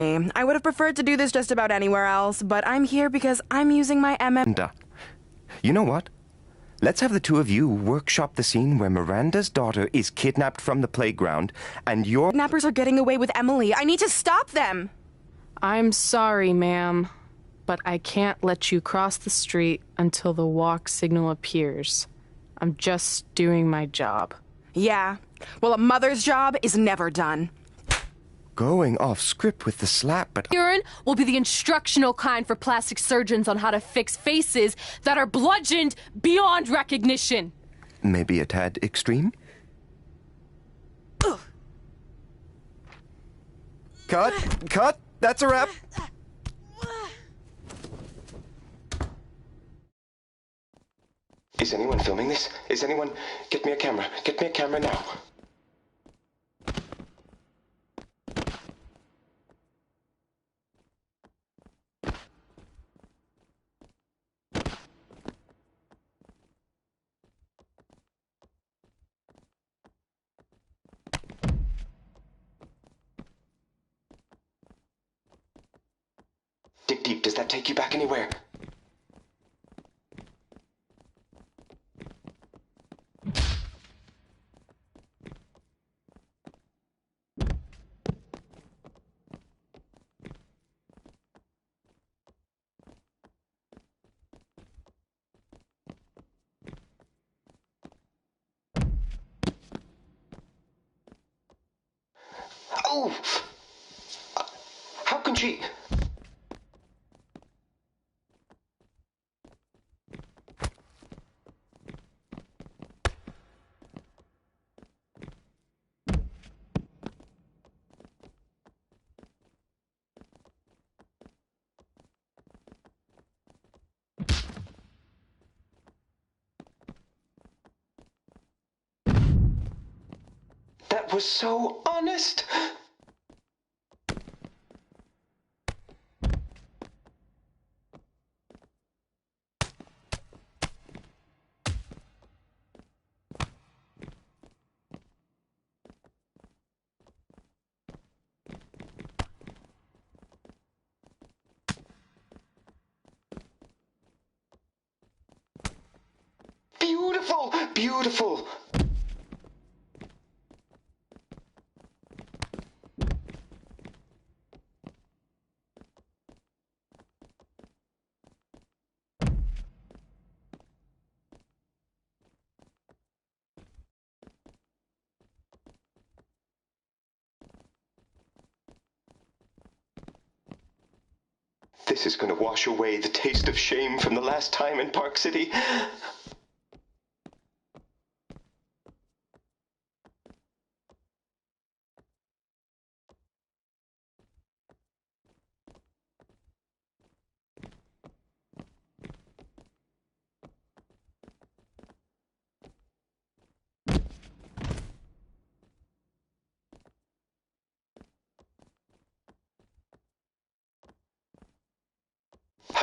I would have preferred to do this just about anywhere else, but I'm here because I'm using my You know what? Let's have the two of you workshop the scene where Miranda's daughter is kidnapped from the playground, and your kidnappers are getting away with Emily. I need to stop them! I'm sorry, ma'am, but I can't let you cross the street until the walk signal appears. I'm just doing my job. Yeah. Well, a mother's job is never done. Going off script with the slap, but Urine will be the instructional kind for plastic surgeons on how to fix faces that are bludgeoned beyond recognition. maybe a tad extreme? Cut! Cut! That's a wrap! Is anyone filming this? Is anyone... Get me a camera. Get me a camera now. Dig deep. Does that take you back anywhere? Oh! How can she... That was so honest! Beautiful! Beautiful! This is going to wash away the taste of shame from the last time in Park City.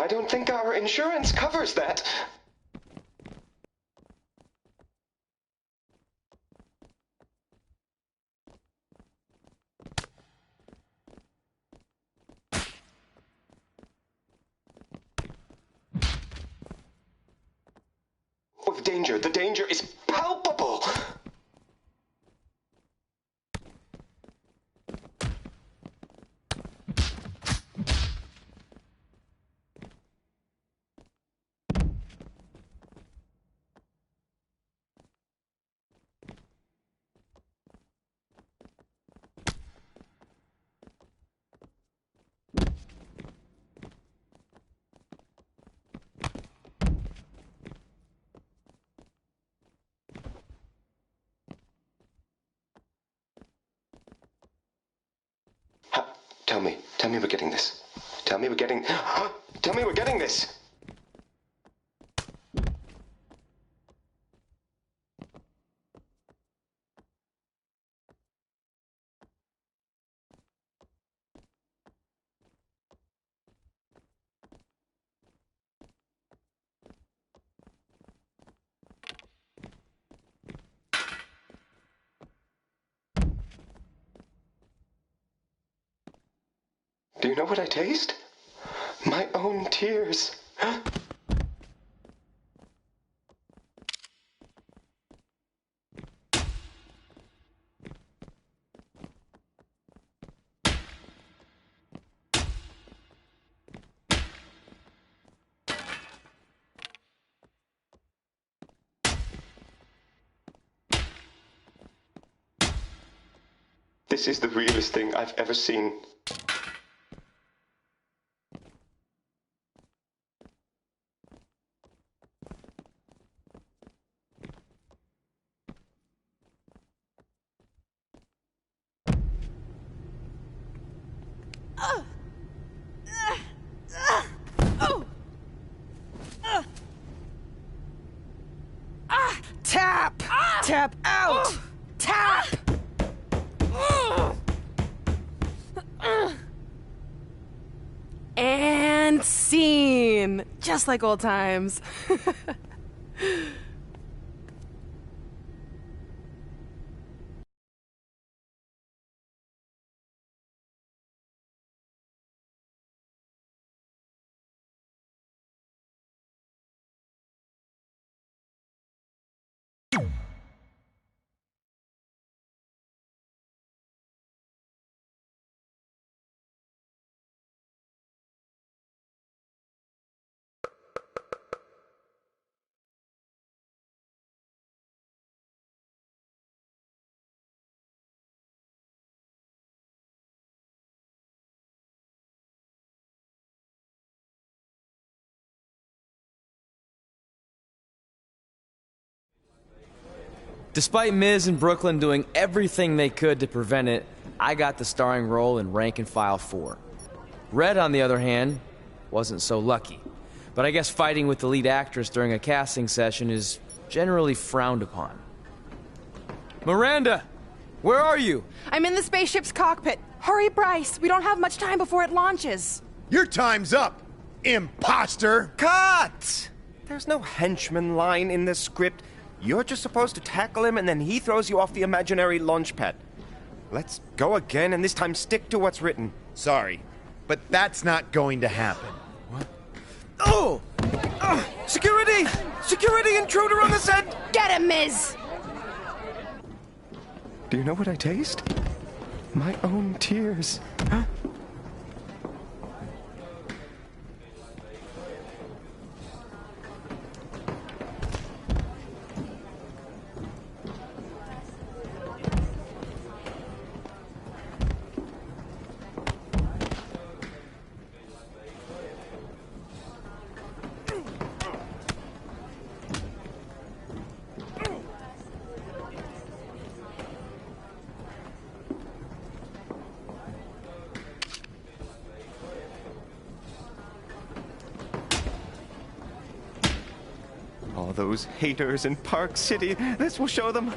I don't think our insurance covers that. Oh, the danger is palpable. Tell me we're getting this. Tell me we're getting... Tell me we're getting this! Do you know what I taste? My own tears. This is the realest thing I've ever seen. Tap! Tap out! Tap! And scene! Just like old times. Despite Miz and Brooklyn doing everything they could to prevent it, I got the starring role in Rank and File 4. Red, on the other hand, wasn't so lucky. But I guess fighting with the lead actress during a casting session is generally frowned upon. Miranda! Where are you? I'm in the spaceship's cockpit. Hurry, Bryce. We don't have much time before it launches. Your time's up, imposter! Cut! There's no henchman line in this script. You're just supposed to tackle him and then he throws you off the imaginary launch pad. Let's go again and this time stick to what's written. Sorry, but that's not going to happen. Oh! Security! Security intruder on the set! Get him, Miz! Do you know what I taste? My own tears. All those haters in Park City, this will show them.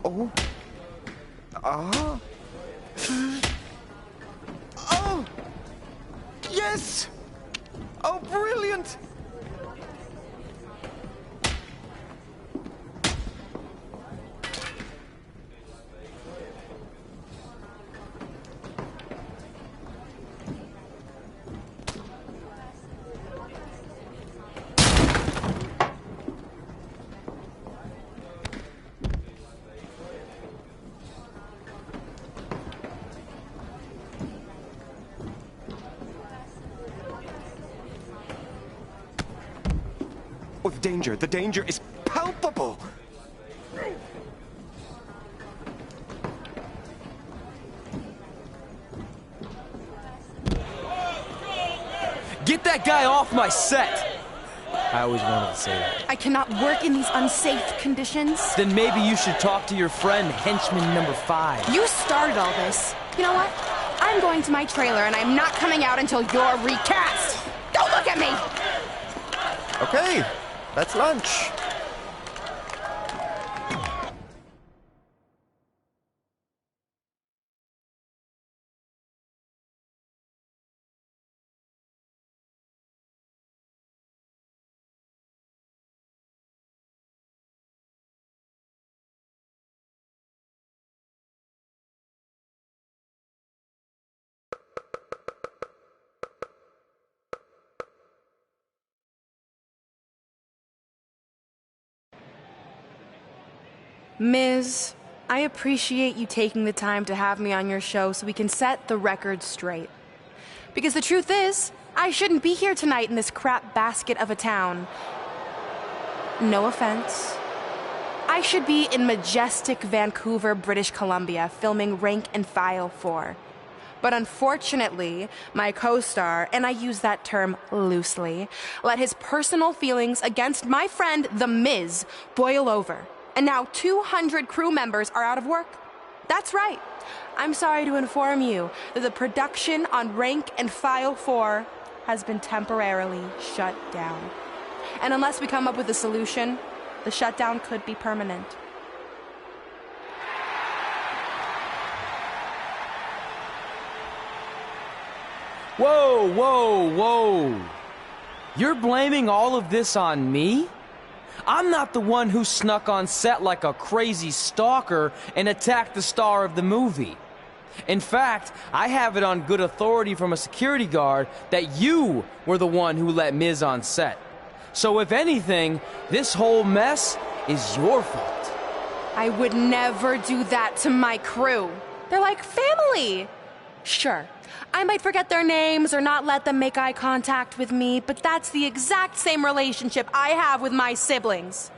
Oh. Ah. Oh. Yes. Oh, brilliant. Oh, the danger is palpable. Get that guy off my set! I always wanted to say that. I cannot work in these unsafe conditions. Then maybe you should talk to your friend, henchman number 5. You started all this. You know what? I'm going to my trailer and I'm not coming out until you're recast. Don't look at me! Okay, that's lunch. Ms., I appreciate you taking the time to have me on your show so we can set the record straight. Because the truth is, I shouldn't be here tonight in this crap basket of a town. No offense. I should be in majestic Vancouver, British Columbia, filming Rank and File 4. But unfortunately, my co-star, and I use that term loosely, let his personal feelings against my friend, The Miz, boil over. And now 200 crew members are out of work. That's right. I'm sorry to inform you that the production on Rank and File 4 has been temporarily shut down. And unless we come up with a solution, the shutdown could be permanent. Whoa, whoa, whoa. You're blaming all of this on me? I'm not the one who snuck on set like a crazy stalker and attacked the star of the movie. In fact, I have it on good authority from a security guard that you were the one who let Miz on set. So if anything, this whole mess is your fault. I would never do that to my crew. They're like family. Sure, I might forget their names or not let them make eye contact with me, but that's the exact same relationship I have with my siblings.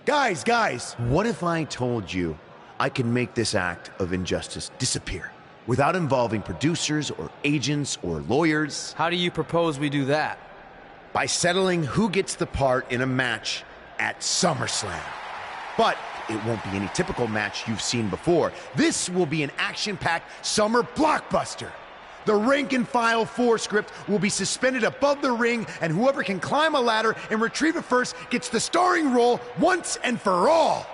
Guys, what if I told you I can make this act of injustice disappear without involving producers or agents or lawyers? How do you propose we do that? By settling who gets the part in a match at SummerSlam. But it won't be any typical match you've seen before. This will be an action-packed summer blockbuster. The Rank and File 4 script will be suspended above the ring, and whoever can climb a ladder and retrieve it first gets the starring role once and for all.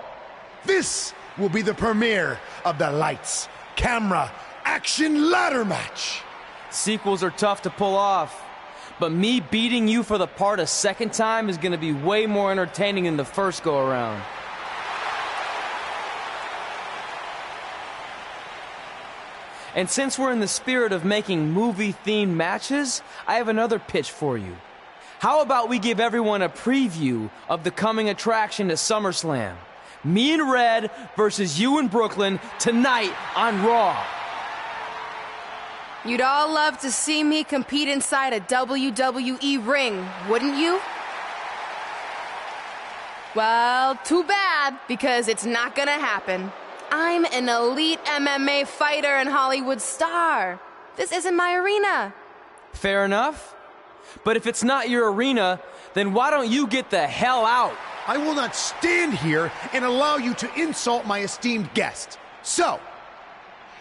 This will be the premiere of the Lights, Camera, Action Ladder match. Sequels are tough to pull off, but me beating you for the part a second time is gonna be way more entertaining than the first go-around. And since we're in the spirit of making movie-themed matches, I have another pitch for you. How about we give everyone a preview of the coming attraction to SummerSlam? Me and Red versus you and Brooklyn tonight on Raw. You'd all love to see me compete inside a WWE ring, wouldn't you? Well, too bad, because it's not gonna happen. I'm an elite MMA fighter and Hollywood star. This isn't my arena. Fair enough. But if it's not your arena, then why don't you get the hell out? I will not stand here and allow you to insult my esteemed guest. So,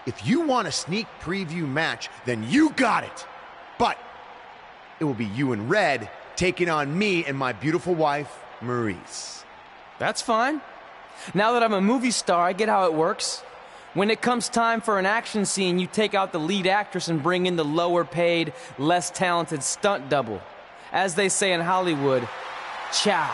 if you want a sneak preview match, then you got it. But it will be you and Red taking on me and my beautiful wife, Maurice. That's fine. Now that I'm a movie star, I get how it works. When it comes time for an action scene, you take out the lead actress and bring in the lower-paid, less talented stunt double. As they say in Hollywood, ciao.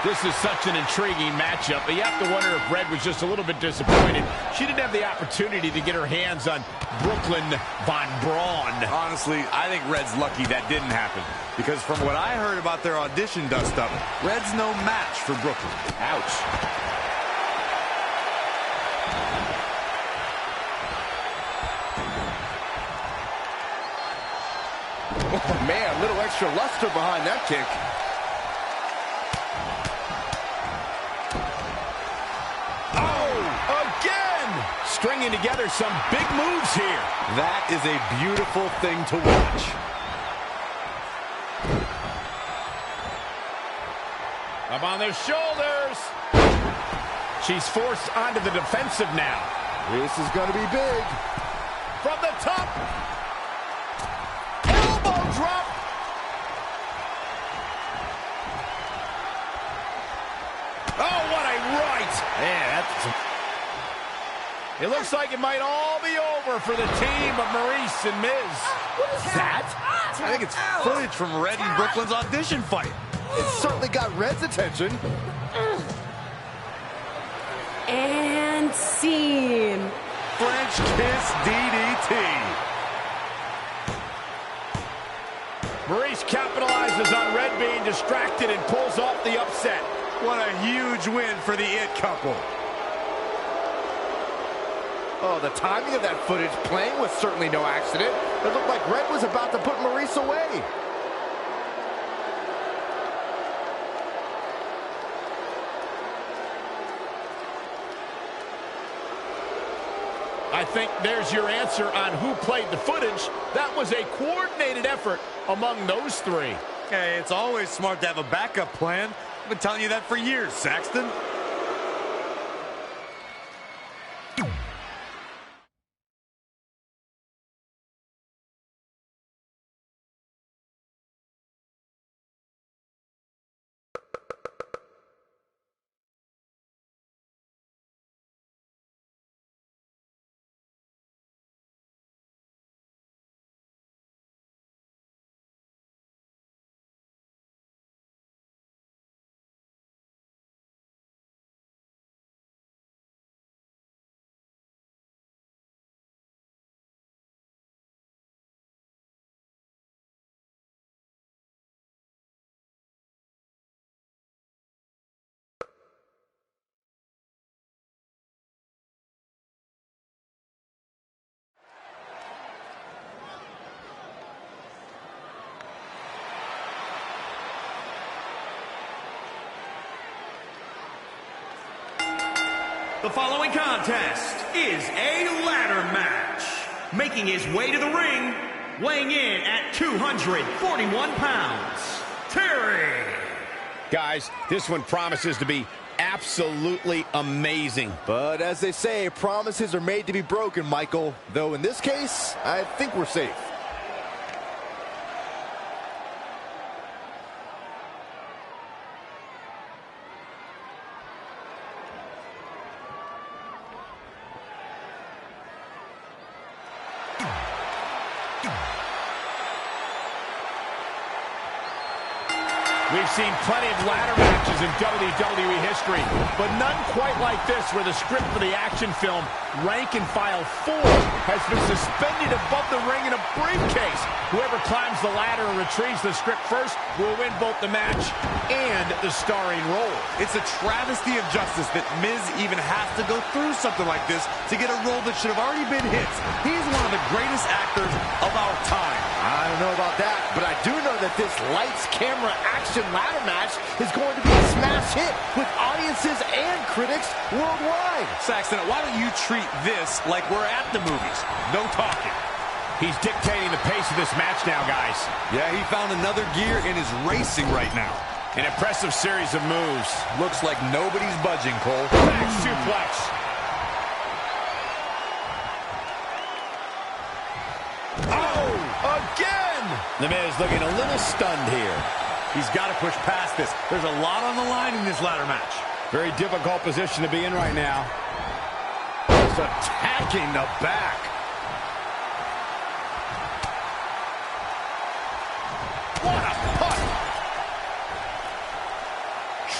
This is such an intriguing matchup, but you have to wonder if Red was just a little bit disappointed. She didn't have the opportunity to get her hands on Brooklyn von Braun. Honestly, I think Red's lucky that didn't happen. Because from what I heard about their audition dust-up, Red's no match for Brooklyn. Ouch. Oh, man, a little extra luster behind that kick. Stringing together some big moves here. That is a beautiful thing to watch. Up on their shoulders. She's forced onto the defensive now. This is going to be big. From the top. Elbow drop. Oh, what a right. Man, that's... It looks like it might all be over for the team of Maurice and Miz. What is that? I think it's footage from Red and Brooklyn's audition fight. It certainly got Red's attention. And scene. French kiss DDT. Maurice capitalizes on Red being distracted and pulls off the upset. What a huge win for the It couple. Oh, the timing of that footage playing was certainly no accident. It looked like Red was about to put Maurice away. I think there's your answer on who played the footage. That was a coordinated effort among those three. Hey, it's always smart to have a backup plan. I've been telling you that for years, Saxton. The following contest is a ladder match. Making his way to the ring, weighing in at 241 pounds, Terry. Guys, this one promises to be absolutely amazing. But as they say, promises are made to be broken, Michael. Though in this case, I think we're safe. We've seen plenty of ladder matches in WWE history, but none quite like this, where the script for the action film, Rank and File 4, has been suspended above the ring in a briefcase. Whoever climbs the ladder and retrieves the script first will win both the match and the starring role. It's a travesty of justice that Miz even has to go through something like this to get a role that should have already been his. He's one of the greatest actors of our time. I don't know about that, but I do know that this lights, camera, action ladder match is going to be a smash hit with audiences and critics worldwide. Saxton, why don't you treat this like we're at the movies? No talking. He's dictating the pace of this match now, guys. Yeah, he found another gear and is racing right now. An impressive series of moves. Looks like nobody's budging, Cole. Back suplex. Oh, again! The Miz looking a little stunned here. He's got to push past this. There's a lot on the line in this ladder match. Very difficult position to be in right now. Just attacking the back.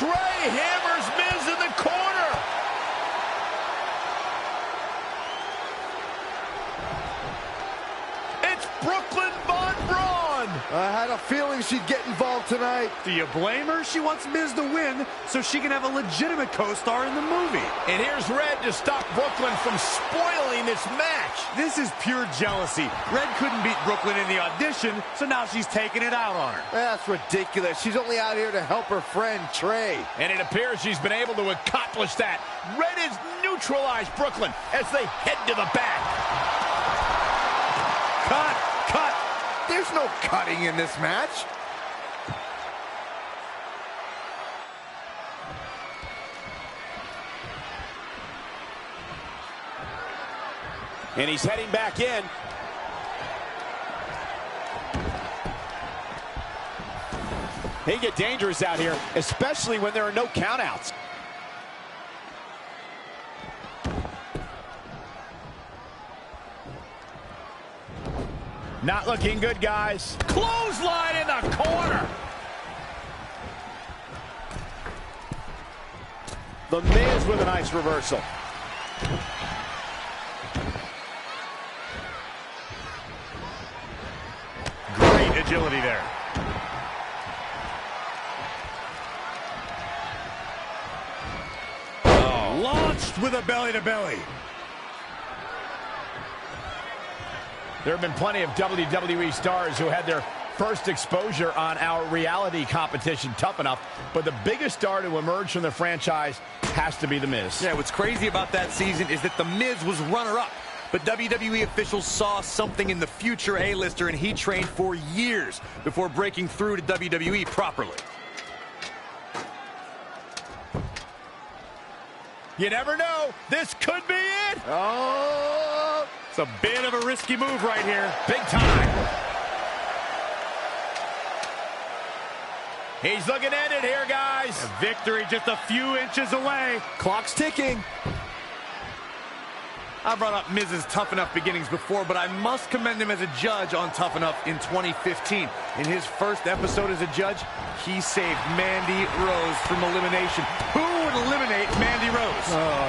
Trey hammers Miz in the corner. It's Brooklyn Von Braun. I had a feeling she'd get involved tonight. Do you blame her? She wants Miz to win so she can have a legitimate co-star in the movie. And here's Red to stop Brooklyn from spoiling this match. This is pure jealousy. Red couldn't beat Brooklyn in the audition, so now she's taking it out on her. That's ridiculous. She's only out here to help her friend, Trey. And it appears she's been able to accomplish that. Red has neutralized Brooklyn as they head to the back. Cut! Cut! There's no cutting in this match. And he's heading back in. They get dangerous out here, especially when there are no countouts. Not looking good, guys. Clothesline in the corner. The Miz with a nice reversal. Great agility there. Oh. Launched with a belly-to-belly. There have been plenty of WWE stars who had their first exposure on our reality competition, Tough Enough, but the biggest star to emerge from the franchise has to be The Miz. Yeah, what's crazy about that season is that The Miz was runner-up, but WWE officials saw something in the future A-lister, and he trained for years before breaking through to WWE properly. You never know. This could be it. Oh, it's a bit of a risky move right here. Big time. He's looking to end it here, guys. A victory just a few inches away. Clock's ticking. I brought up Miz's Tough Enough beginnings before, but I must commend him as a judge on Tough Enough in 2015. In his first episode as a judge, he saved Mandy Rose from elimination. Who would eliminate Mandy Rose?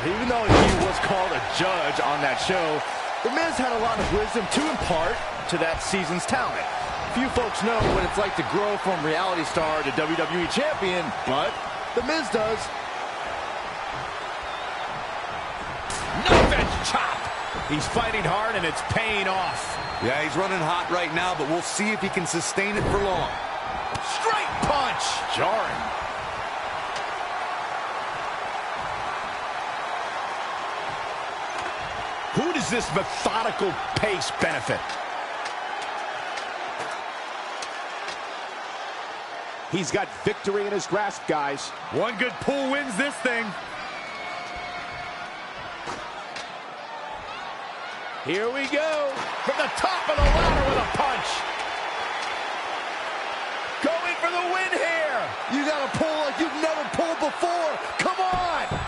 Even though he was called a judge on that show, The Miz had a lot of wisdom to impart to that season's talent. Few folks know what it's like to grow from reality star to WWE champion, but The Miz does. Knife edge chop. He's fighting hard and it's paying off. Yeah, he's running hot right now, but we'll see if he can sustain it for long. Straight punch. Jarring. Who does this methodical pace benefit? He's got victory in his grasp, guys. One good pull wins this thing. Here we go. From the top of the ladder with a punch. Going for the win here. You gotta pull like you've never pulled before. Come on!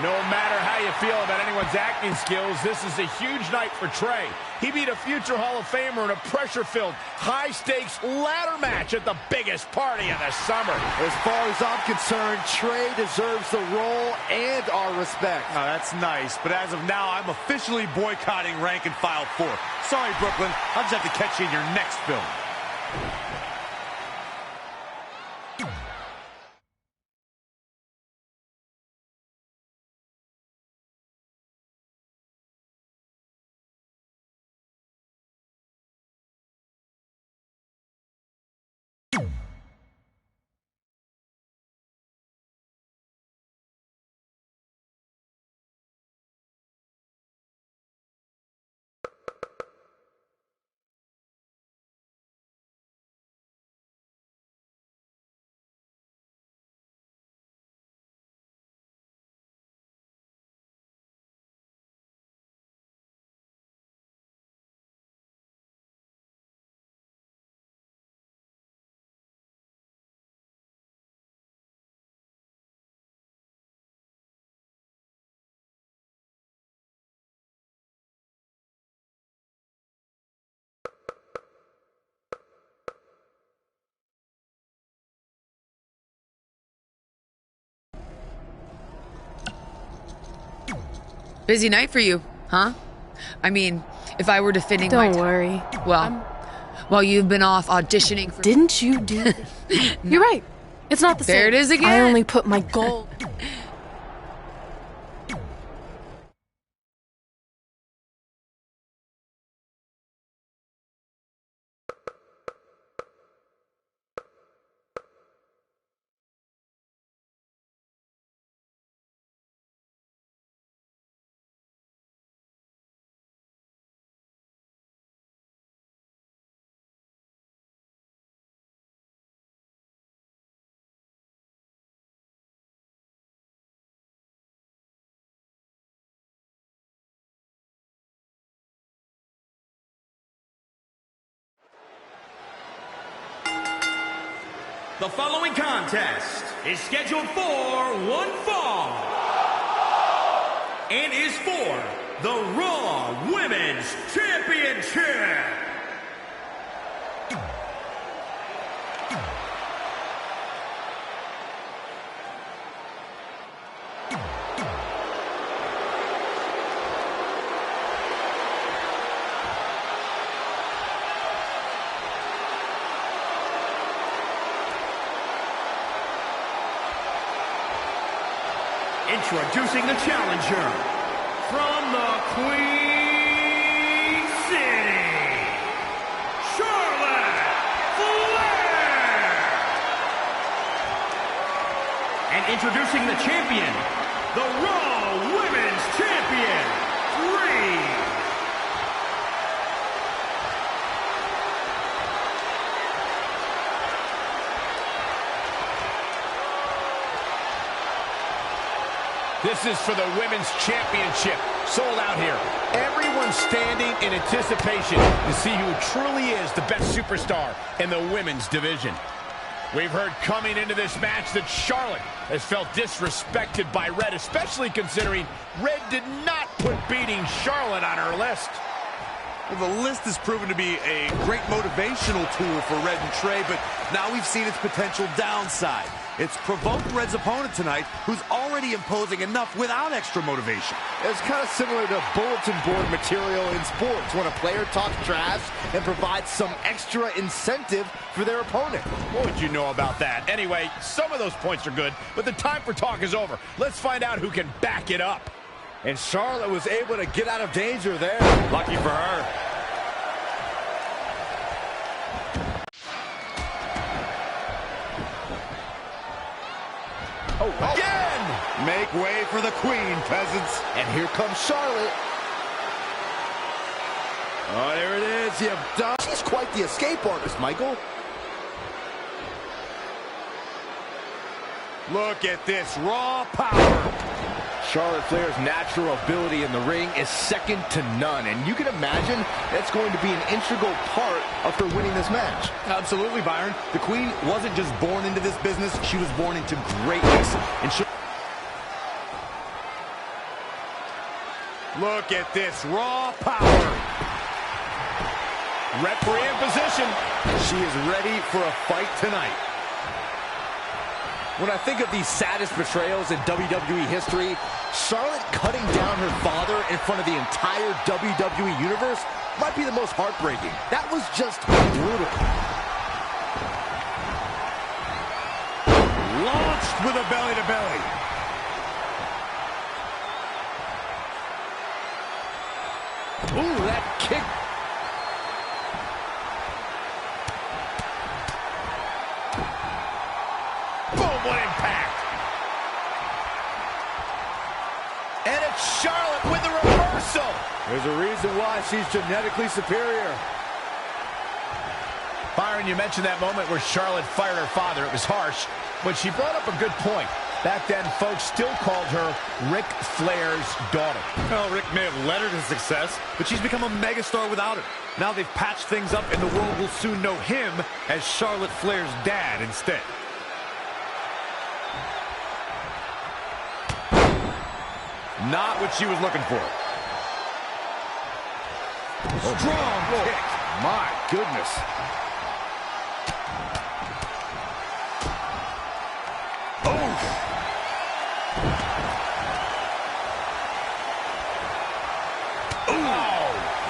No matter how you feel about anyone's acting skills, this is a huge night for Trey. He beat a future Hall of Famer in a pressure-filled, high-stakes ladder match at the biggest party of the summer. As far as I'm concerned, Trey deserves the role and our respect. Oh, that's nice, but as of now, I'm officially boycotting Rank and File 4. Sorry, Brooklyn. I'll just have to catch you in your next film. Busy night for you, huh? I mean, if I were defending Don't my worry. Well, while you've been off auditioning for... Didn't you do no. You're right. It's not the same. There it is again. I only put my goal... The following contest is scheduled for one fall and is for the Raw Women's Championship. Introducing the challenger from the Queen City, Charlotte Flair. And introducing the champion, the Raw Women's Champion, Rhea. This is for the Women's Championship. Sold out here. Everyone's standing in anticipation to see who truly is the best superstar in the women's division. We've heard coming into this match that Charlotte has felt disrespected by Red, especially considering Red did not put beating Charlotte on her list. Well, the list has proven to be a great motivational tool for Red and Trey, but now we've seen its potential downside. It's provoked Red's opponent tonight, who's already imposing enough without extra motivation. It's kind of similar to bulletin board material in sports when a player talks trash and provides some extra incentive for their opponent. What would you know about that? Anyway, some of those points are good, but the time for talk is over. Let's find out who can back it up. And Charlotte was able to get out of danger there. Lucky for her. Oh, again! Make way for the Queen, peasants. And here comes Charlotte. Oh, there it is. You've done. She's quite the escape artist, Michael. Look at this raw power. Charlotte Flair's natural ability in the ring is second to none, and you can imagine that's going to be an integral part of her winning this match. Absolutely, Byron. The Queen wasn't just born into this business, she was born into greatness. And look at this raw power. Referee in position. She is ready for a fight tonight. When I think of the saddest betrayals in WWE history, Charlotte cutting down her father in front of the entire WWE Universe might be the most heartbreaking. That was just brutal. Launched with a belly-to-belly. Ooh, that kick. Boom, what impact. And it's Charlotte with the reversal. There's a reason why she's genetically superior. Byron, you mentioned that moment where Charlotte fired her father. It was harsh, but she brought up a good point. Back then, folks still called her Ric Flair's daughter. Well, Rick may have led her to success, but she's become a megastar without it. Now they've patched things up, and the world will soon know him as Charlotte Flair's dad instead. Not what she was looking for. Strong kick. My goodness.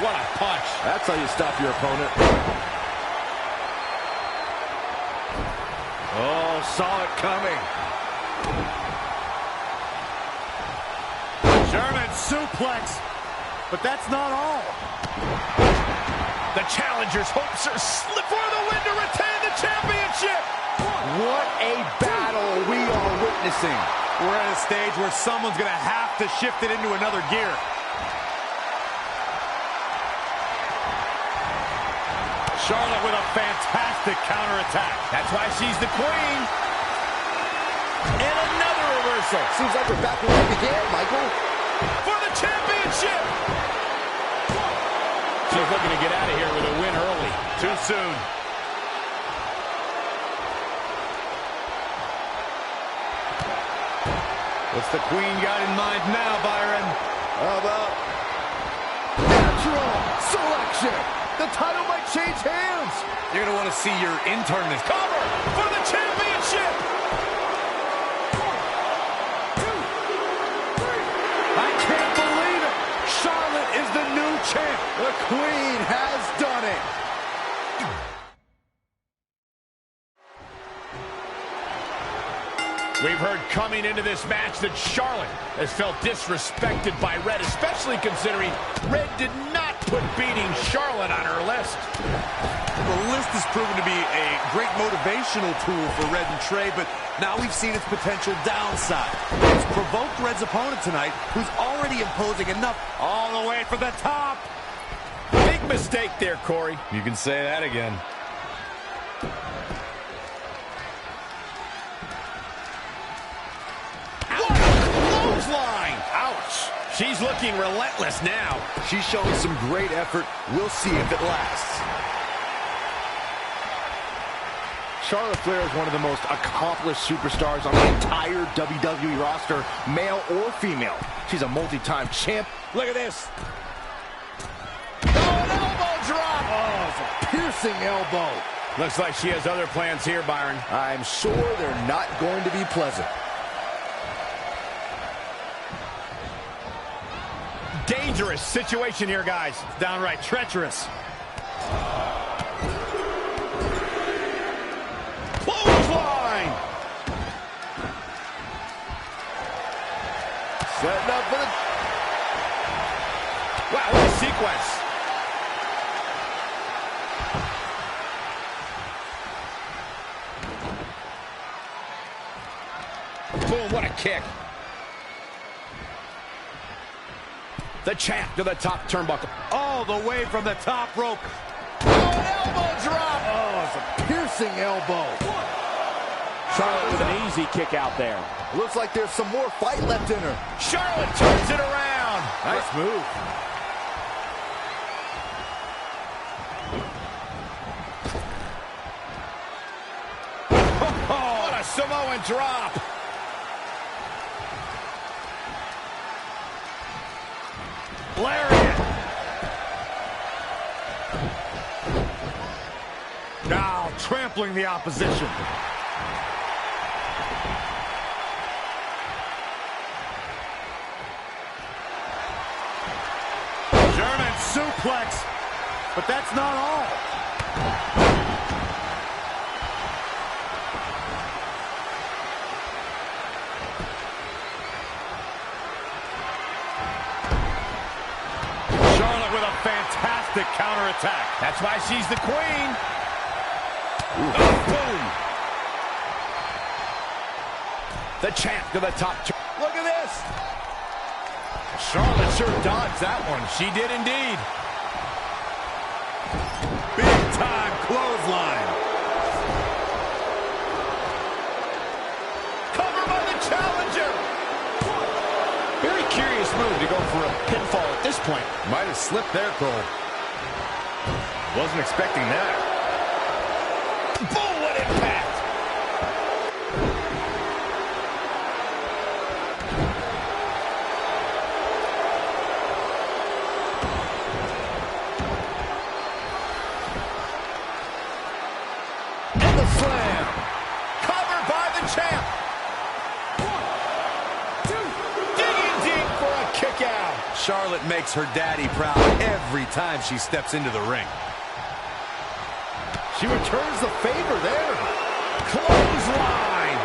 What a punch. That's how you stop your opponent. Oh, saw it coming. German suplex. But that's not all. The challenger's hopes are slip for the win to retain the championship. What a battle we are witnessing. We're at a stage where someone's going to have to shift it into another gear. Charlotte with a fantastic counterattack. That's why she's the queen. And another reversal. Seems like we're back where we began, Michael. For the championship. She's looking to get out of here with a win early. Too soon. What's the queen got in mind now, Byron? How about natural selection? The title might change hands. You're going to want to see your internist. Cover for the championship. I can't believe it. Charlotte is the new champ. The queen has done it. We've heard coming into this match that Charlotte has felt disrespected by Red, especially considering Red did not put beating Charlotte on her list. The list has proven to be a great motivational tool for Red and Trey, but now we've seen its potential downside. It's provoked Red's opponent tonight, who's already imposing enough all the way from the top. Big mistake there, Corey. You can say that again. Clothesline! Ouch! She's looking relentless now. She's showing some great effort. We'll see if it lasts. Charlotte Flair is one of the most accomplished superstars on the entire WWE roster, male or female. She's a multi-time champ. Look at this. Oh, an elbow drop! Oh, it's a piercing elbow. Looks like she has other plans here, Byron. I'm sure they're not going to be pleasant. Dangerous situation here, guys. Downright treacherous. Clothesline! Setting up for the... Wow, what a sequence. Boom, what a kick. The champ to the top turnbuckle. All the way from the top rope. Oh, an elbow drop! Oh, it's a piercing elbow. Charlotte with an easy kick out there. Looks like there's some more fight left in her. Charlotte turns it around. Nice move. Oh, what a Samoan drop. Lariat. Now trampling the opposition. German suplex, but that's not all. Fantastic counterattack. That's why she's the queen. Oh, boom. The champ to the top. Look at this. Charlotte sure dodged that one. She did indeed. Big time clothesline. Cover by the challenger. Very curious move to go for a pinfall at this point. Might have slipped there, Cole. Wasn't expecting that. Boom, what impact. And the slam. Covered by the champ. 1, 2, digging deep for a kick out. Charlotte makes her daddy proud every time she steps into the ring. She returns the favor there. Clothesline.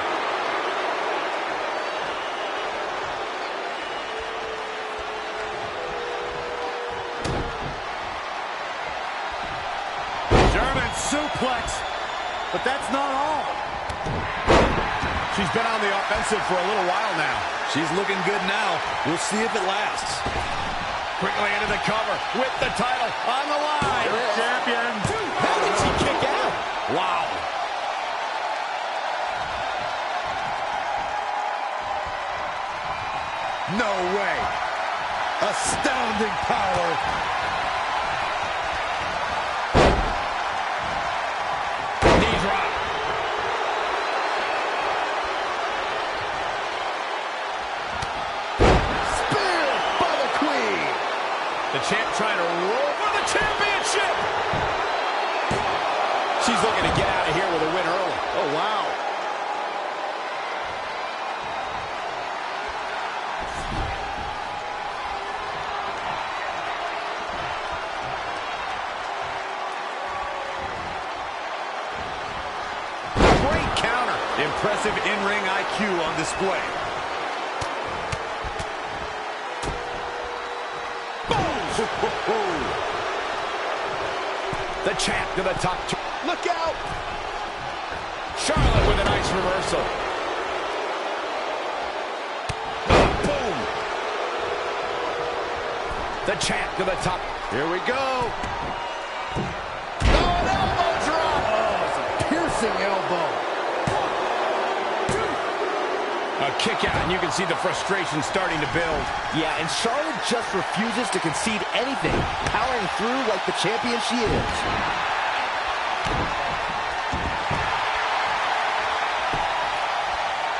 German suplex. But that's not all. She's been on the offensive for a little while now. She's looking good now. We'll see if it lasts. Quickly into the cover with the title on the line. Champion. How did she kick out? Wow. No way. Astounding power. Knee drop. The champ trying to roll for the championship. She's looking to get out of here with a win early. Oh, wow. Great counter. Impressive in-ring IQ on display. The champ to the top. Look out! Charlotte with a nice reversal. Boom! The champ to the top. Here we go. Oh, an elbow drop! Oh, it's a piercing elbow. A kick out, and you can see the frustration starting to build. Yeah, and Charlotte just refuses to concede anything, powering through like the champion she is.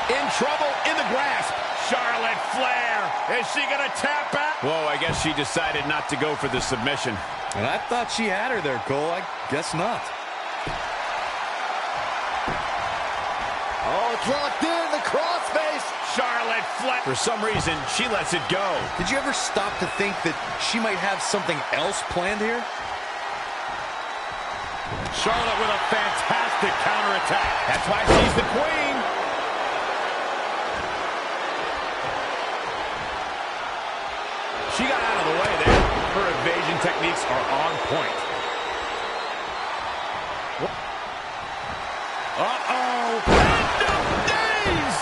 In trouble, in the grasp. Charlotte Flair. Is she going to tap out? Whoa, I guess she decided not to go for the submission. And I thought she had her there, Cole. I guess not. Oh, it's locked in, the crossface. Charlotte Flair. For some reason, she lets it go. Did you ever stop to think that she might have something else planned here? Charlotte with a fantastic counterattack. That's why she's the queen. She got out of the way there. Her evasion techniques are on point. Uh-oh. End of days.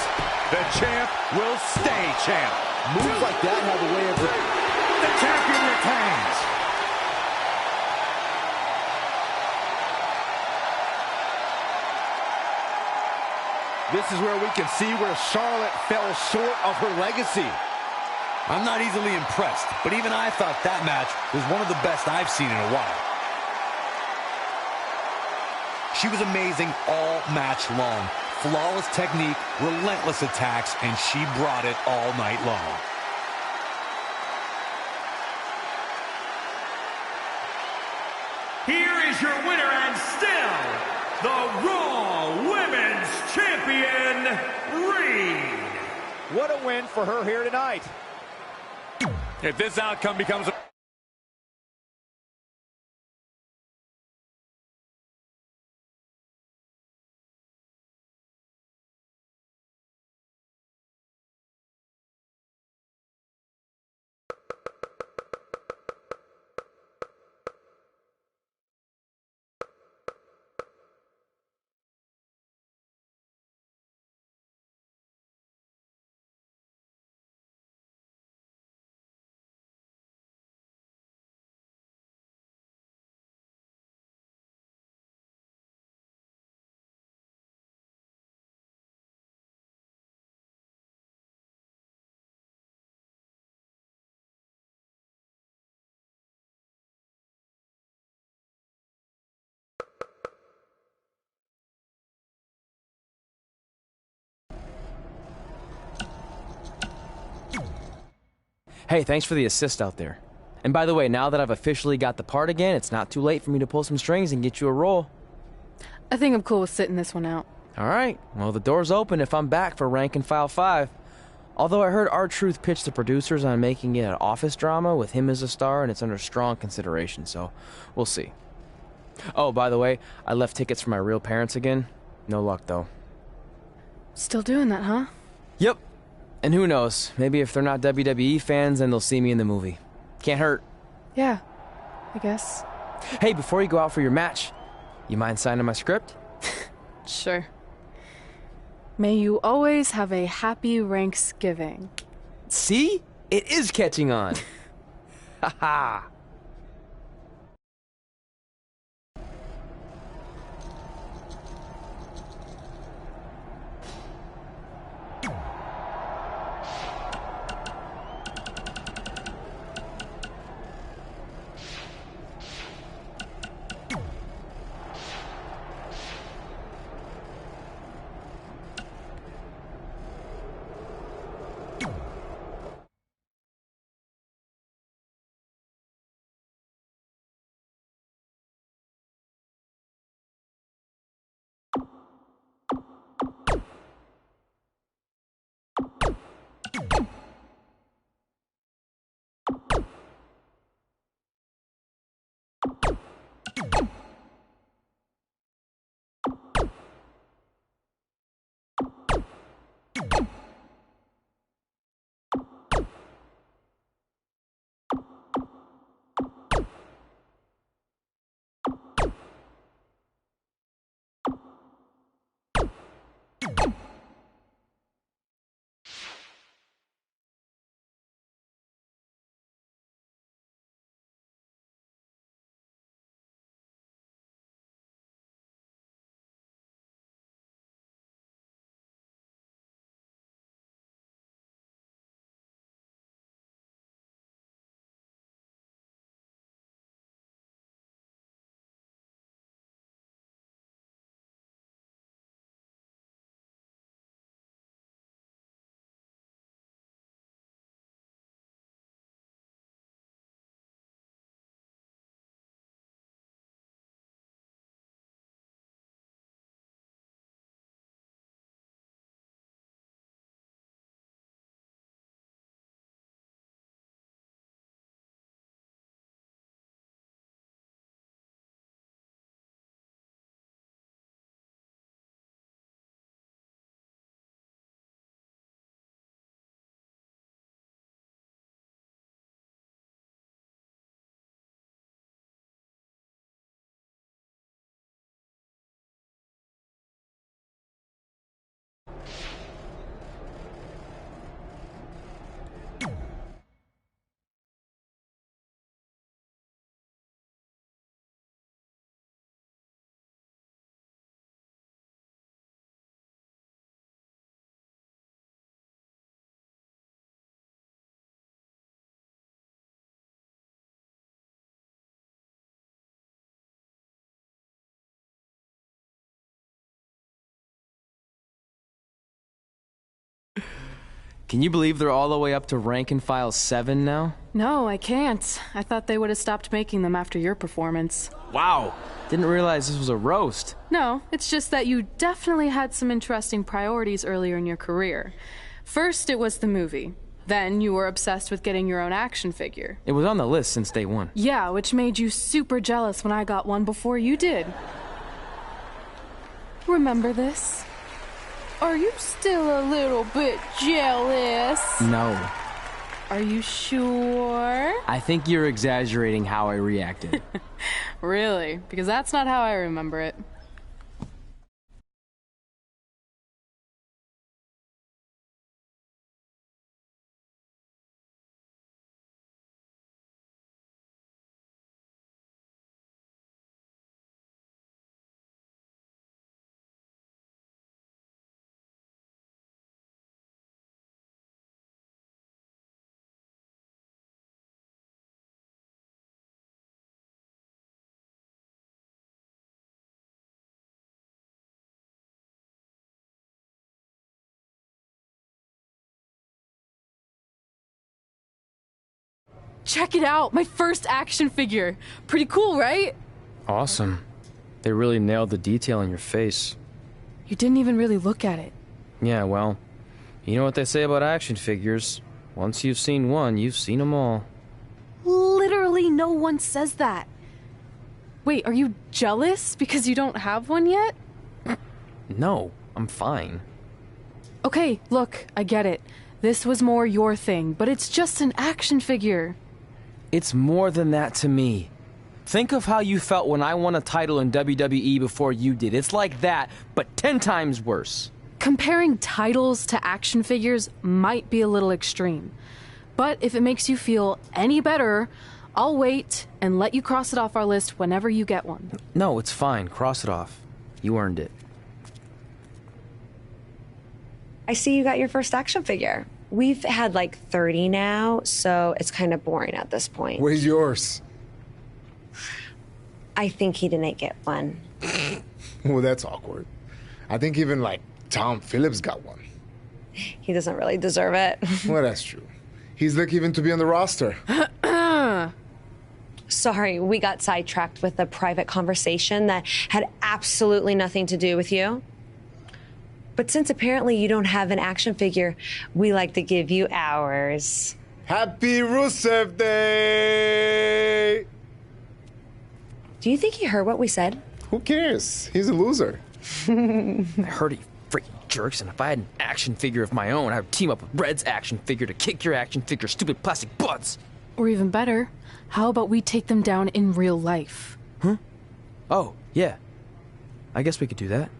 The champ will stay champ. Moves like that have a way of... The champion retains. This is where we can see where Charlotte fell short of her legacy. I'm not easily impressed, but even I thought that match was one of the best I've seen in a while. She was amazing all match long. Flawless technique, relentless attacks, and she brought it all night long. Here is your winner and still the Raw Women's Champion, Reign. What a win for her here tonight. If this outcome becomes a... Hey, thanks for the assist out there. And by the way, now that I've officially got the part again, it's not too late for me to pull some strings and get you a role. I think I'm cool with sitting this one out. All right. Well, the door's open if I'm back for Rank and File 5. Although I heard R-Truth pitch the producers on making it an office drama with him as a star, and it's under strong consideration, so we'll see. Oh, by the way, I left tickets for my real parents again. No luck, though. Still doing that, huh? Yep. And who knows, maybe if they're not WWE fans, then they'll see me in the movie. Can't hurt. Yeah, I guess. Hey, before you go out for your match, you mind signing my script? Sure. May you always have a happy Ranksgiving. See? It is catching on. Ha ha. Can you believe they're all the way up to rank and file 7 now? No, I can't. I thought they would have stopped making them after your performance. Wow! Didn't realize this was a roast. No, it's just that you definitely had some interesting priorities earlier in your career. First, it was the movie. Then you were obsessed with getting your own action figure. It was on the list since day one. Yeah, which made you super jealous when I got one before you did. Remember this? Are you still a little bit jealous? No. Are you sure? I think you're exaggerating how I reacted. Really? Because that's not how I remember it. Check it out! My first action figure! Pretty cool, right? Awesome. They really nailed the detail in your face. You didn't even really look at it. Yeah, well, You know what they say about action figures. Once you've seen one, you've seen them all. Literally no one says that. Wait, are you jealous because you don't have one yet? No, I'm fine. Okay, look, I get it. This was more your thing, but it's just an action figure. It's more than that to me. Think of how you felt when I won a title in WWE before you did. It's like that, but 10 times worse. Comparing titles to action figures might be a little extreme. But if it makes you feel any better, I'll wait and let you cross it off our list whenever you get one. No, it's fine. Cross it off. You earned it. I see you got your first action figure. We've had like 30 now, so it's kind of boring at this point. Where's yours? I think he didn't get one. Well, that's awkward. I think even like Tom Phillips got one. He doesn't really deserve it. Well, that's true. He's lucky even to be on the roster. Sorry, we got sidetracked with a private conversation that had absolutely nothing to do with you. But since apparently you don't have an action figure, we like to give you ours. Happy Rusev Day! Do you think he heard what we said? Who cares? He's a loser. I heard he freaking jerks, and if I had an action figure of my own, I would team up with Red's action figure to kick your action figure stupid plastic butts. Or even better, how about we take them down in real life? Huh? Oh, yeah. I guess we could do that.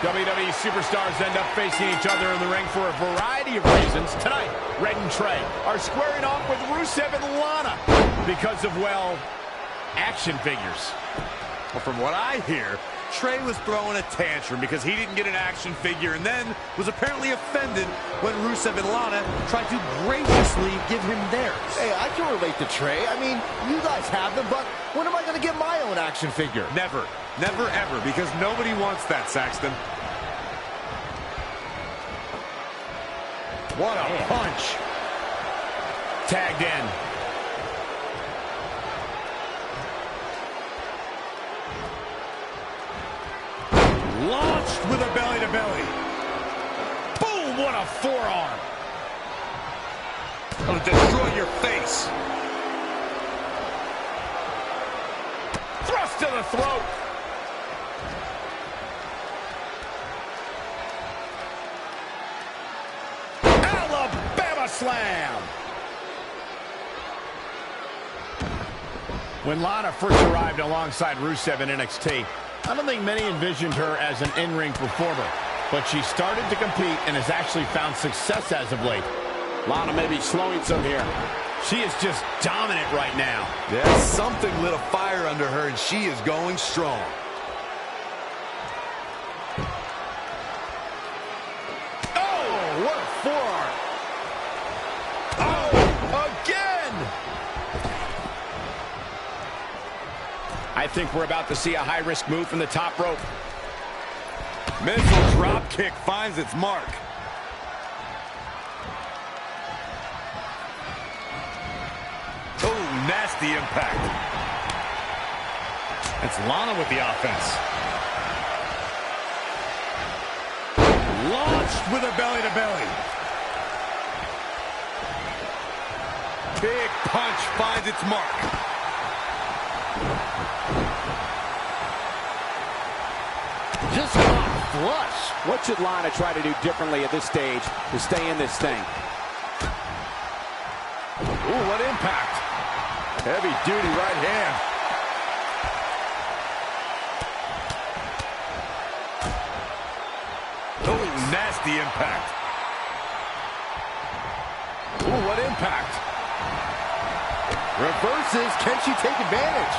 WWE superstars end up facing each other in the ring for a variety of reasons. Tonight, Red and Trey are squaring off with Rusev and Lana because of, well, action figures. Well, from what I hear, Trey was throwing a tantrum because he didn't get an action figure and then was apparently offended when Rusev and Lana tried to graciously give him theirs. Hey, I can relate to Trey. I mean, you guys have them, but when am I going to get my own action figure? Never. Never, ever, because nobody wants that, Saxton. What a punch. Tagged in. Launched with a belly-to-belly. Boom, what a forearm. Gonna destroy your face. Thrust to the throat. Alabama slam. When Lana first arrived alongside Rusev in NXT, I don't think many envisioned her as an in-ring performer, but she started to compete and has actually found success as of late. Lana may be slowing some here. She is just dominant right now. Yeah, something lit a fire under her, and she is going strong. Oh, what a forearm. Oh, again! I think we're about to see a high-risk move from the top rope. Missile drop kick finds its mark. nasty impact. It's Lana with the offense. Launched with a belly-to-belly. Big punch finds its mark. Just got flush. What should Lana try to do differently at this stage to stay in this thing? Ooh, what impact. Heavy duty right hand. Oh, nasty impact. Ooh, what impact. Reverses. Can she take advantage?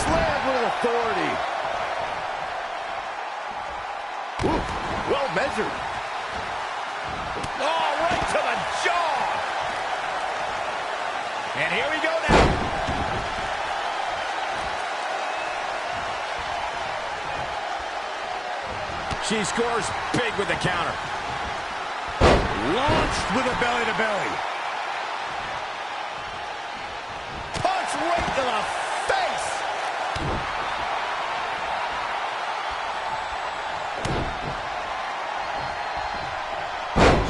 Slam with authority. Ooh, well measured. Oh, right to the jaw. And here we go now. She scores big with the counter. Launched with a belly-to-belly. Punch right to the face.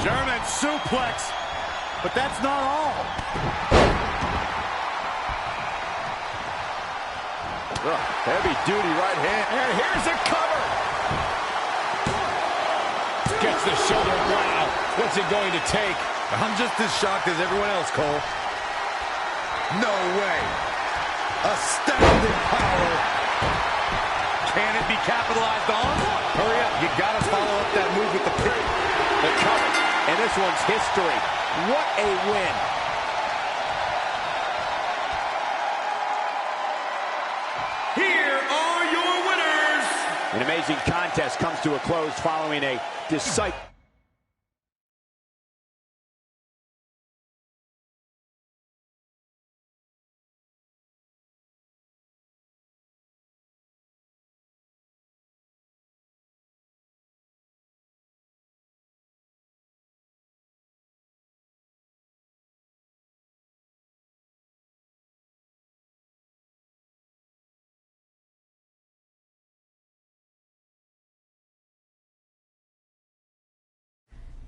German suplex. But that's not all. Heavy duty right hand. And here's a cover. Gets the shoulder. Wow. What's it going to take? I'm just as shocked as everyone else, Cole. No way. Astounding power. Can it be capitalized on? Hurry up. You got to follow up that move with the pin. The cover. And this one's history. What a win. Here are your winners. An amazing contest comes to a close following a decisive...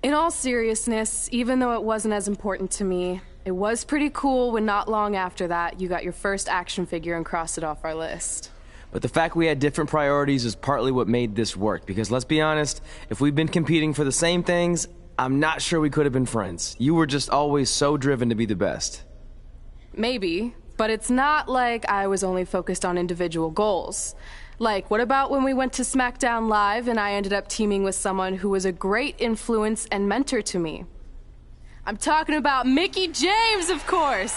In all seriousness, even though it wasn't as important to me, it was pretty cool when not long after that you got your first action figure and crossed it off our list. But the fact we had different priorities is partly what made this work, because let's be honest, if we'd been competing for the same things, I'm not sure we could have been friends. You were just always so driven to be the best. Maybe, but it's not like I was only focused on individual goals. Like, what about when we went to SmackDown Live and I ended up teaming with someone who was a great influence and mentor to me? I'm talking about Mickie James, of course!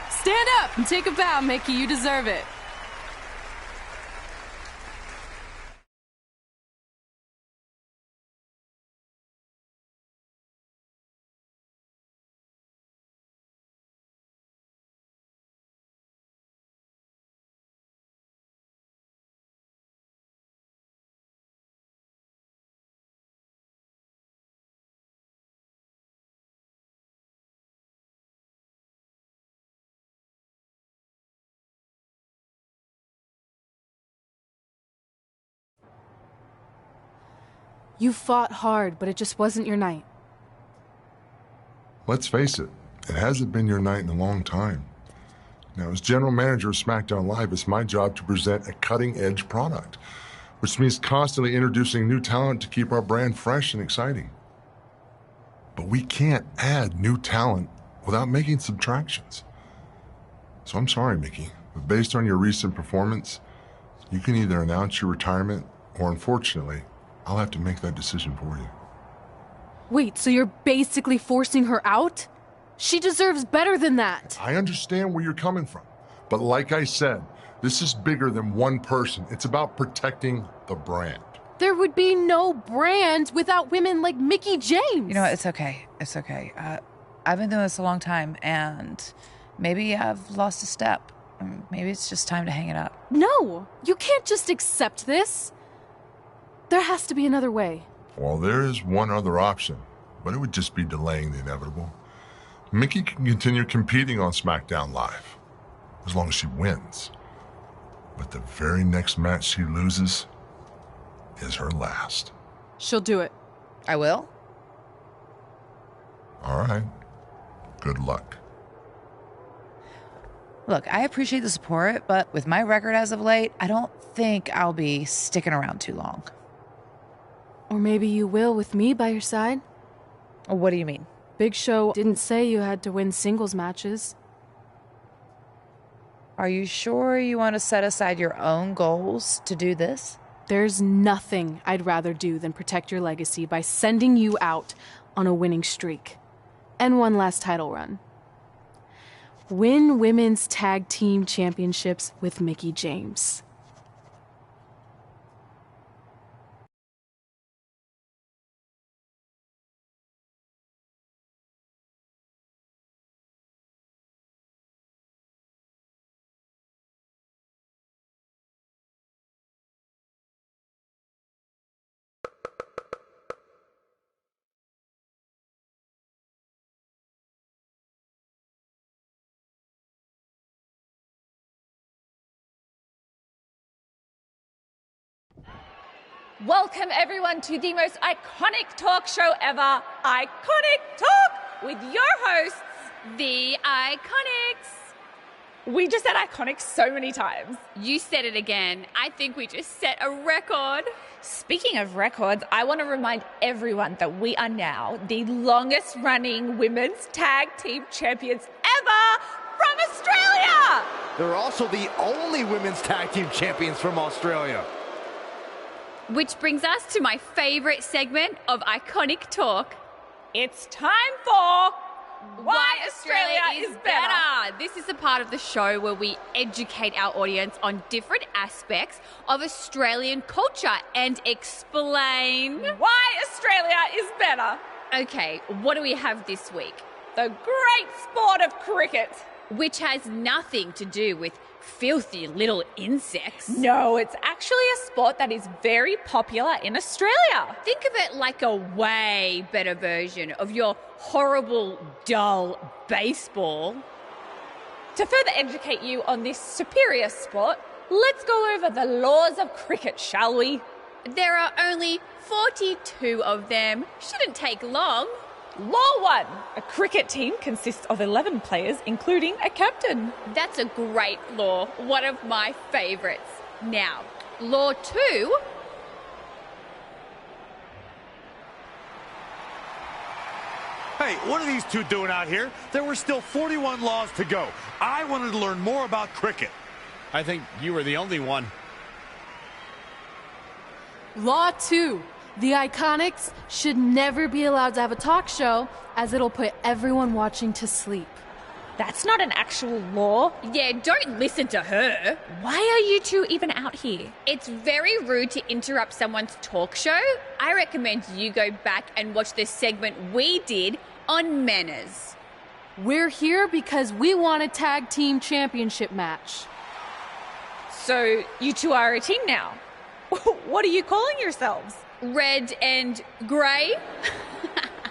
Stand up and take a bow, Mickie. You deserve it. You fought hard, but it just wasn't your night. Let's face it, it hasn't been your night in a long time. Now, as general manager of SmackDown Live, it's my job to present a cutting-edge product, which means constantly introducing new talent to keep our brand fresh and exciting. But we can't add new talent without making subtractions. So I'm sorry, Mickie, but based on your recent performance, you can either announce your retirement or, unfortunately, I'll have to make that decision for you. Wait, so you're basically forcing her out? She deserves better than that. I understand where you're coming from, but like I said, this is bigger than one person. It's about protecting the brand. There would be no brand without women like Mickie James. You know what? It's okay. It's okay. I've been doing this a long time, and maybe I've lost a step. Maybe it's just time to hang it up. No, you can't just accept this. There has to be another way. Well, there is one other option, but it would just be delaying the inevitable. Mickie can continue competing on SmackDown Live. as long as she wins. But the very next match she loses is her last. She'll do it. I will? All right. Good luck. Look, I appreciate the support, but with my record as of late, I don't think I'll be sticking around too long. Or maybe you will with me by your side. What do you mean? Big Show didn't say you had to win singles matches. Are you sure you want to set aside your own goals to do this? There's nothing I'd rather do than protect your legacy by sending you out on a winning streak. And one last title run. Win women's tag team championships with Mickie James. Welcome everyone to the most iconic talk show ever, Iconic Talk, with your hosts, The Iconics. We just said iconic so many times. You said it again. I think we just set a record. Speaking of records, I want to remind everyone that we are now the longest running women's tag team champions ever from Australia. They're also the only women's tag team champions from Australia. Which brings us to my favorite segment of Iconic Talk. It's time for Why Australia is Better. This is the part of the show where we educate our audience on different aspects of Australian culture and explain why Australia is better. Okay, what do we have this week? The great sport of cricket. Which has nothing to do with filthy little insects. No, it's actually a sport that is very popular in Australia. Think of it like a way better version of your horrible, dull baseball. To further educate you on this superior sport, let's go over the laws of cricket, shall we? There are only 42 of them. Shouldn't take long. Law 1. A cricket team consists of 11 players, including a captain. That's a great law. One of my favourites. Now, Law 2. Hey, what are these two doing out here? There were still 41 laws to go. I wanted to learn more about cricket. I think you were the only one. Law 2. The Iconics should never be allowed to have a talk show, as it'll put everyone watching to sleep. That's not an actual law. Yeah, don't listen to her. Why are you two even out here? It's very rude to interrupt someone's talk show. I recommend you go back and watch the segment we did on manners. We're here because we want a tag team championship match. So you two are a team now. What are you calling yourselves? Red and grey.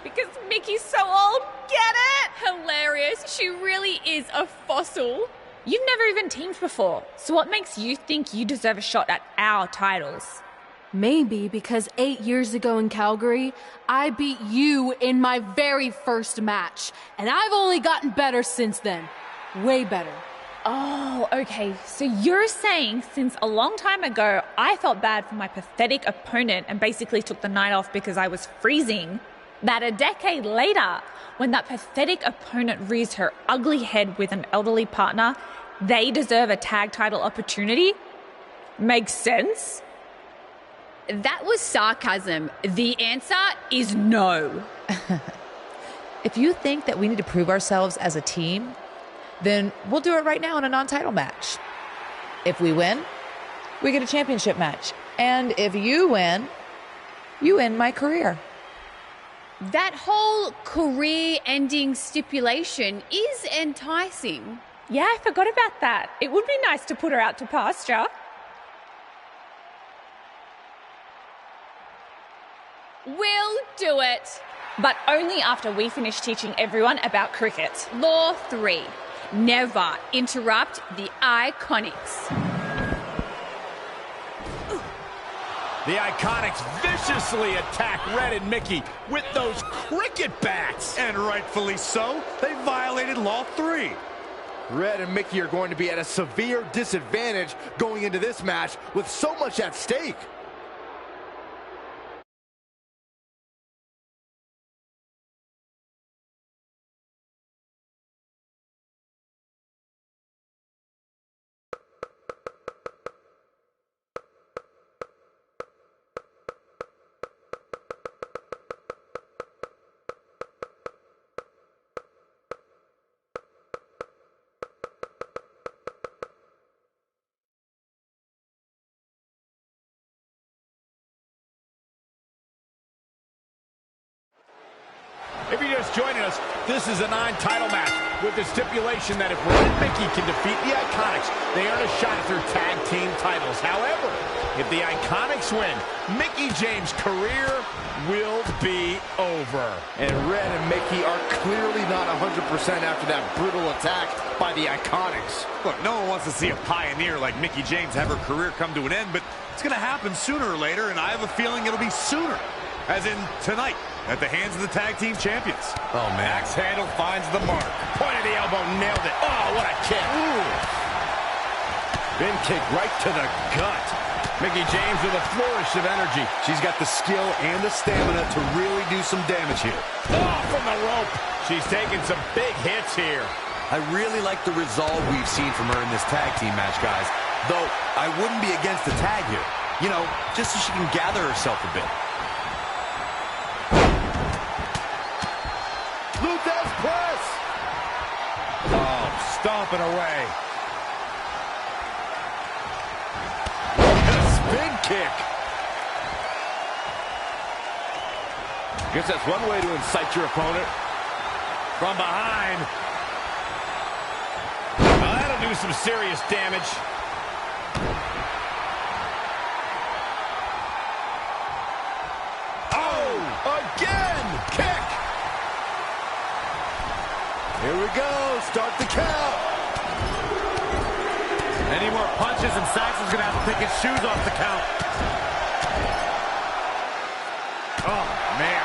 Because Mickey's so old, get it? Hilarious. She really is a fossil. You've never even teamed before, so what makes you think you deserve a shot at our titles? Maybe because 8 years ago in Calgary, I beat you in my very first match, and I've only gotten better since then. Way better. Oh, okay. So you're saying since a long time ago, I felt bad for my pathetic opponent and basically took the night off because I was freezing, that a decade later, when that pathetic opponent rears her ugly head with an elderly partner, they deserve a tag title opportunity? Makes sense? That was sarcasm. The answer is no. If you think that we need to prove ourselves as a team, then we'll do it right now in a non-title match. If we win, we get a championship match. And if you win, you end my career. That whole career-ending stipulation is enticing. Yeah, I forgot about that. It would be nice to put her out to pasture. We'll do it. But only after we finish teaching everyone about cricket. Law 3. never interrupt the Iconics. The Iconics viciously attack Red and Mickey with those cricket bats. And rightfully so. They violated Law 3. Red and Mickey are going to be at a severe disadvantage going into this match with so much at stake. If you're just joining us, this is a non-title match with the stipulation that if Red and Mickey can defeat the Iconics, they earn a shot at their tag team titles. However, if the Iconics win, Mickey James' career will be over. And Red and Mickey are clearly not 100% after that brutal attack by the Iconics. Look, no one wants to see a pioneer like Mickey James have her career come to an end, but it's going to happen sooner or later, and I have a feeling it'll be sooner. As in tonight, at the hands of the tag team champions. Oh, man. Axe handle finds the mark. Point of the elbow, nailed it. Oh, what a kick. Ooh. Bin kick right to the gut. Mickey James with a flourish of energy. She's got the skill and the stamina to really do some damage here. Oh, from the rope. She's taking some big hits here. I really like the resolve we've seen from her in this tag team match, guys. Though, I wouldn't be against the tag here. You know, just so she can gather herself a bit. Luthez press! Oh, stomping away. And a spin kick. Guess that's one way to incite your opponent. From behind. Well, that'll do some serious damage. Oh, again! Kick! Here we go. Start the count. Any more punches and Saxon's going to have to take his shoes off the count. Oh, man.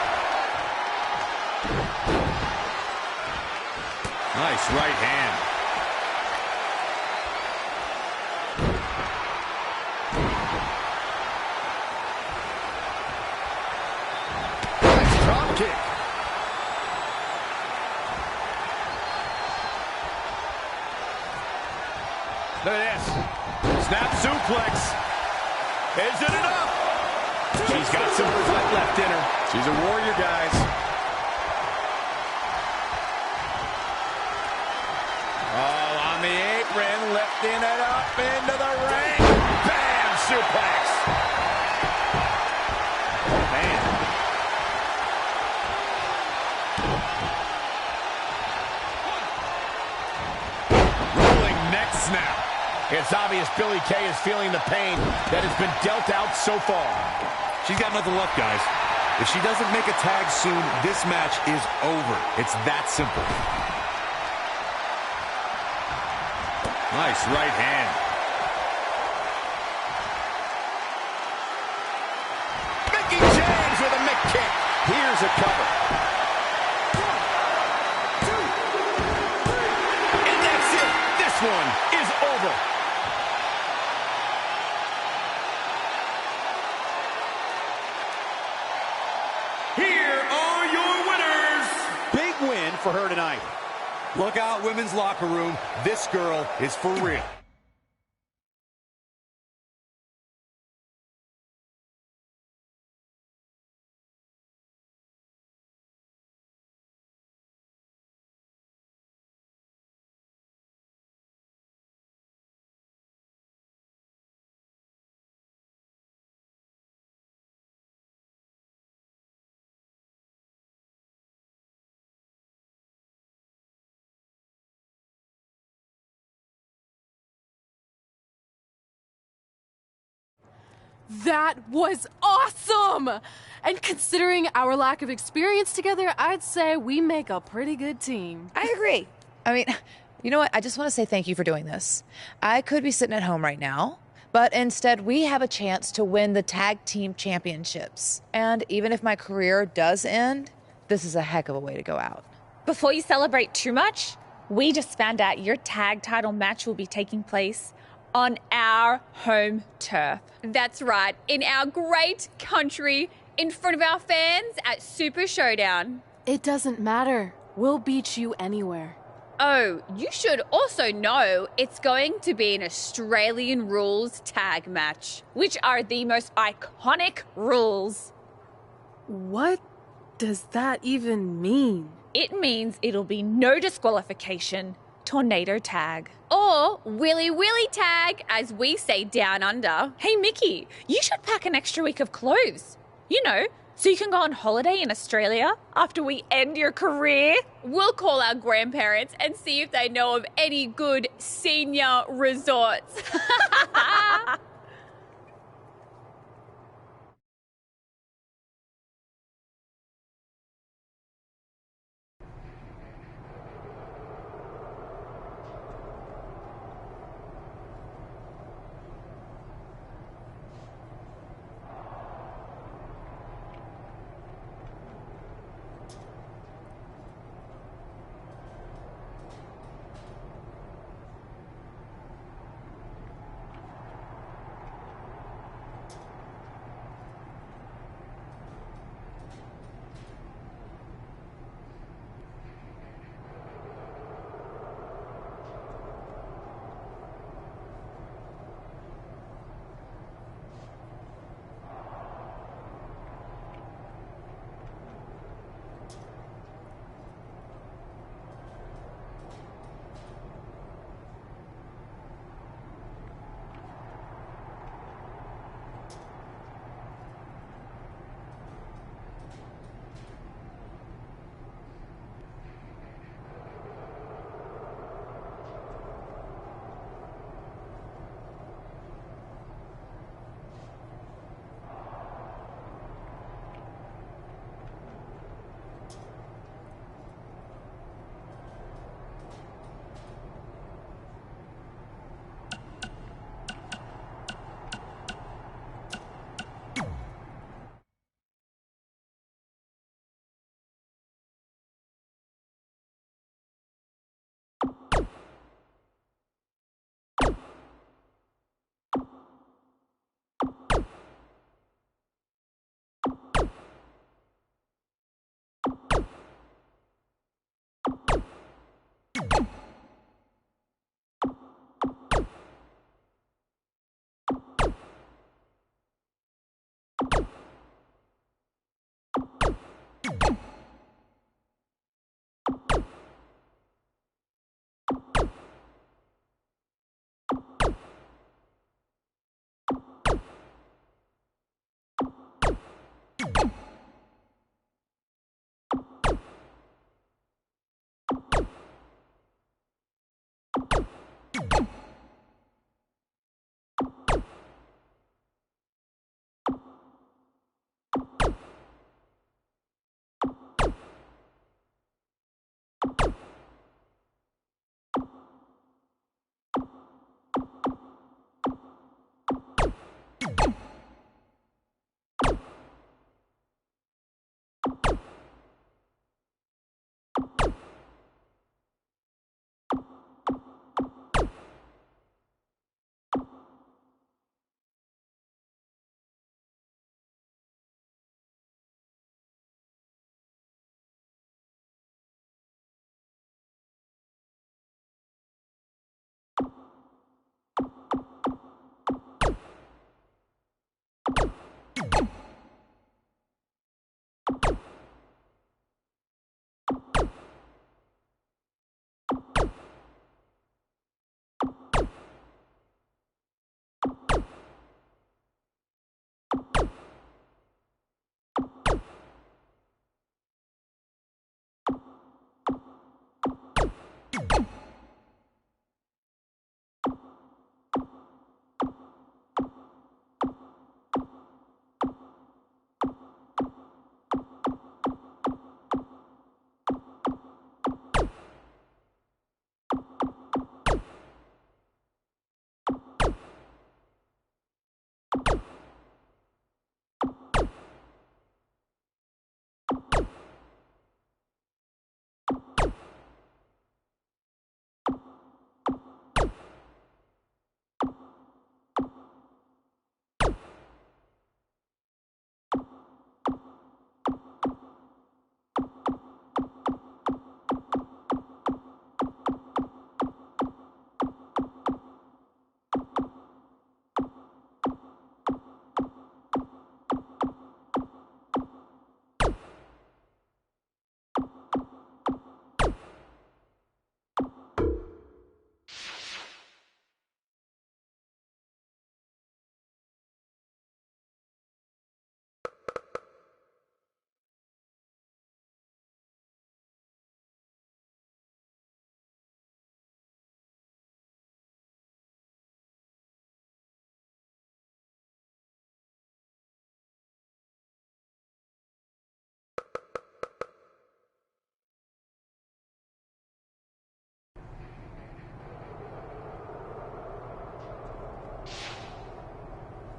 Nice right hand. Nice drop kick. Look at this. Snap suplex. Is it enough? She's got some foot left in her. She's a warrior, guys. Oh, on the apron, lifting it up into the ring. Bam! Suplex. Man. Rolling neck snap. It's obvious Billie Kay is feeling the pain that has been dealt out so far. She's got nothing left, guys. If she doesn't make a tag soon, this match is over. It's that simple. Nice right hand. Mickey James with a Mick kick. Here's a cover. 1, 2, 3. And that's it. This one is over. Here are your winners. Big win for her tonight. Look out, women's locker room. This girl is for real. That was awesome! And considering our lack of experience together, I'd say we make a pretty good team. I agree. I mean, You know what? I just want to say thank you for doing this. I could be sitting at home right now, but instead we have a chance to win the tag team championships. And even if my career does end, this is a heck of a way to go out. Before you celebrate too much, we just found out your tag title match will be taking place on our home turf. That's right, in our great country, in front of our fans at Super Showdown. It doesn't matter. We'll beat you anywhere. Oh, you should also know it's going to be an Australian rules tag match, which are the most iconic rules. What does that even mean? It means it'll be no disqualification, tornado tag. Or Willy Willy tag, as we say down under. Hey, Mickey, you should pack an extra week of clothes. You know, so you can go on holiday in Australia after we end your career. We'll call our grandparents and see if they know of any good senior resorts.